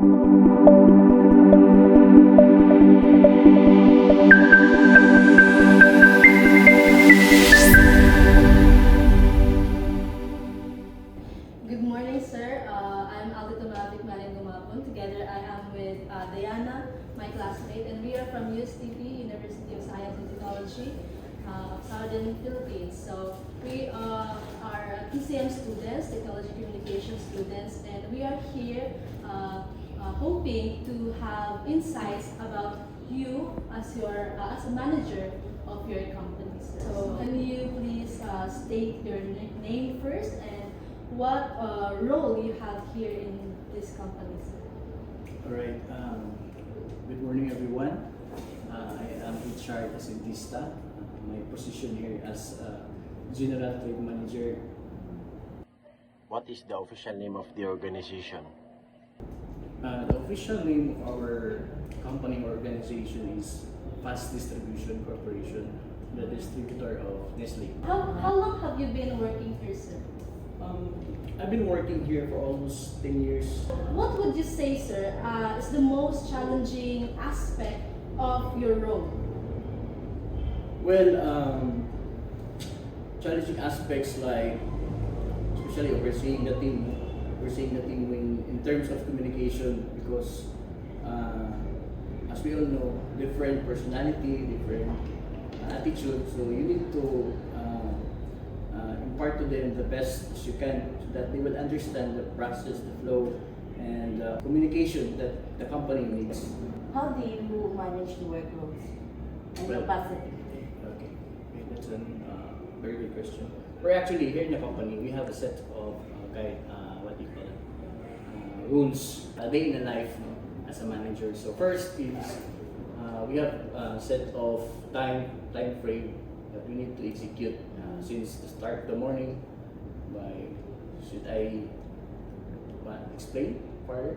Good morning, sir. I'm Aldito Mavic Maling Gumapon. Together, I am with Diana, my classmate, and we are from USTP, University of Science and Technology of Southern Philippines. So we are TCM students, Technology Communication students, and we are here hoping to have insights about you as as a manager of your company, sir. So can you please state your name first and what role you have here in this company, sir? Alright, good morning everyone. I am HR Asentista. My position here as General Trade Manager. What is the official name of the organization? The official name of our company organization is Fast Distribution Corporation, the distributor of Nestle. How long have you been working here, sir? I've been working here for almost 10 years. What would you say, sir, is the most challenging aspect of your role? Well, challenging aspects like especially overseeing the team in terms of communication because as we all know, different personality, different attitude, so you need to impart to them the best as you can so that they will understand the process, the flow, and communication that the company needs. How do you manage the workloads and Well, capacity? Okay, that's a very good question. We're actually here in the company, we have a set of what do you call it? Rules, a day in the life as a manager. So first is we have a set of time frame that we need to execute since the start of the morning. Should I explain further?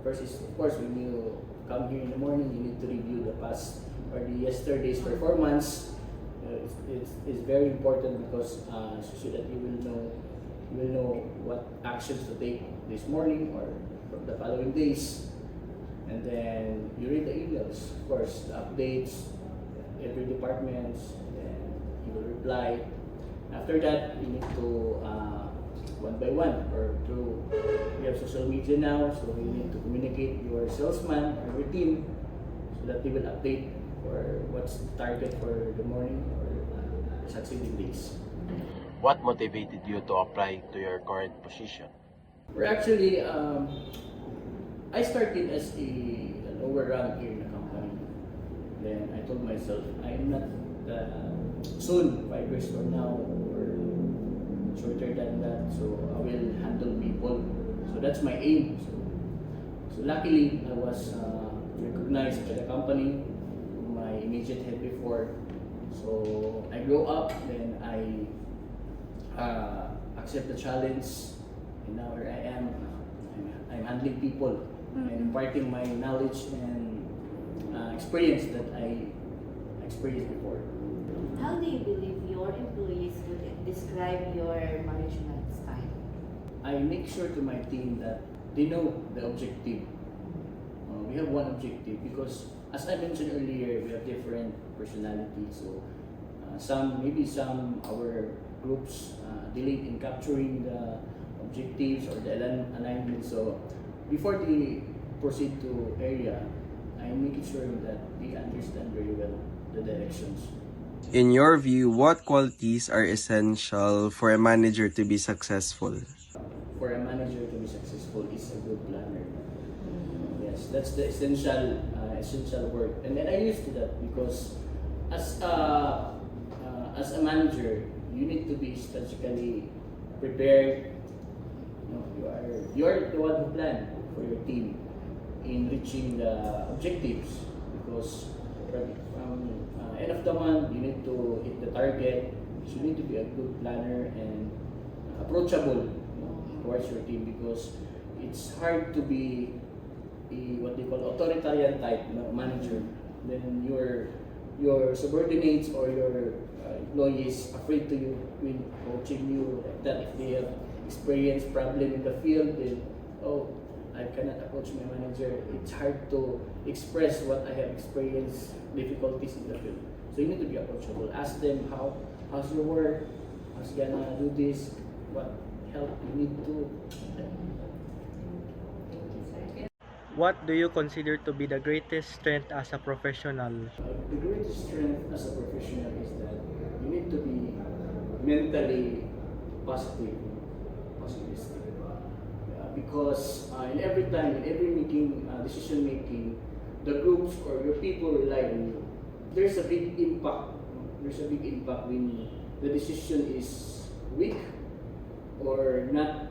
First is, of course, when you come here in the morning, you need to review the past or the yesterday's performance. It's very important because so that you will know what actions to take this morning or from the following days. And then you read the emails, of course, the updates, every department, then you will reply. After that, you need to one by one or through, we have social media now, so you need to communicate your salesman or your team so that they will update for what's the target for the morning or the succeeding days. What motivated you to apply to your current position? We're actually, I started as a lower rank here in the company. Then I told myself, I'm not soon, 5 years from now, or shorter than that, so I will handle people. So that's my aim. So luckily, I was recognized by the company, my immediate head before. So I grow up, then I accept the challenge, and now here I am. I'm handling people and imparting my knowledge and experience that I experienced before. How do you believe your employees would describe your management style? I make sure to my team that they know the objective. We have one objective because, as I mentioned earlier, we have different personalities. So some our groups delayed in capturing the objectives or the alignment. So before they proceed to area, I'm making sure that they understand very well the directions. In your view, what qualities are essential for a manager to be successful? For a manager to be successful is a good planner. Yes, that's the essential word. And then I used to that because as a manager, you need to be strategically prepared. You are the one who plan for your team in reaching the objectives because from end of the month you need to hit the target. So you need to be a good planner and approachable towards your team because it's hard to be what they call authoritarian type manager. Then your subordinates or your employees afraid to you when coaching you like that. If they have experienced problem in the field, then I cannot approach my manager. It's hard to express what I have experienced, difficulties in the field. So you need to be approachable. Ask them how's your work, how's gonna do this, what help you need to. What do you consider to be the greatest strength as a professional? The greatest strength as a professional is that you need to be mentally positivistic. Because in every time, in every meeting, decision making, the groups or your people rely on you. There's a big impact. There's a big impact when the decision is weak or not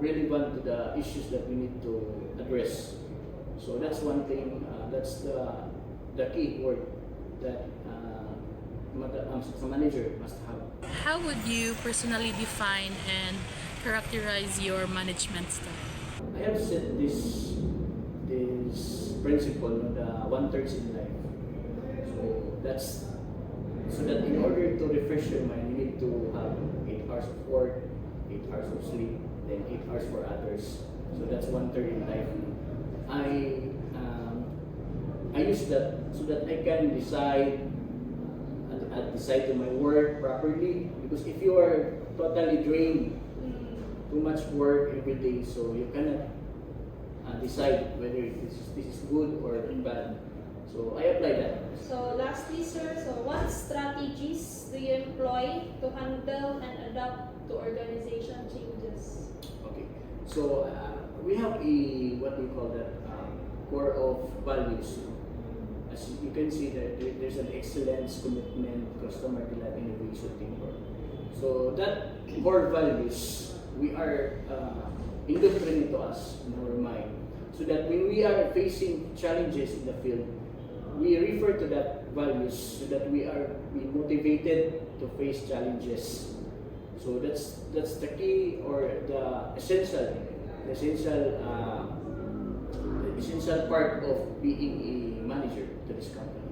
relevant to the issues that we need to address. So that's one thing. That's the key word that a manager must have. How would you personally define and characterize your management style? I have set this principle, the 1/3 in life. So that in order to refresh your mind, you need to have 8 hours of work, 8 hours of sleep, then 8 hours for others. So that's 1/3 in life. I use that so that I can decide to my work properly. Because if you are totally drained, too much work every day, so you cannot decide whether this is good or bad. So I apply that. So lastly, sir, so what strategies do you employ to handle and adapt to organization changes? Okay. So we have what we call that core of values. As you can see that there's an excellence, commitment, customer delight, innovation, teamwork. So that core values we are indoctrinated to us in our mind, so that when we are facing challenges in the field, we refer to that values so that we are motivated to face challenges. So that's the key or the essential part of being a manager to this company.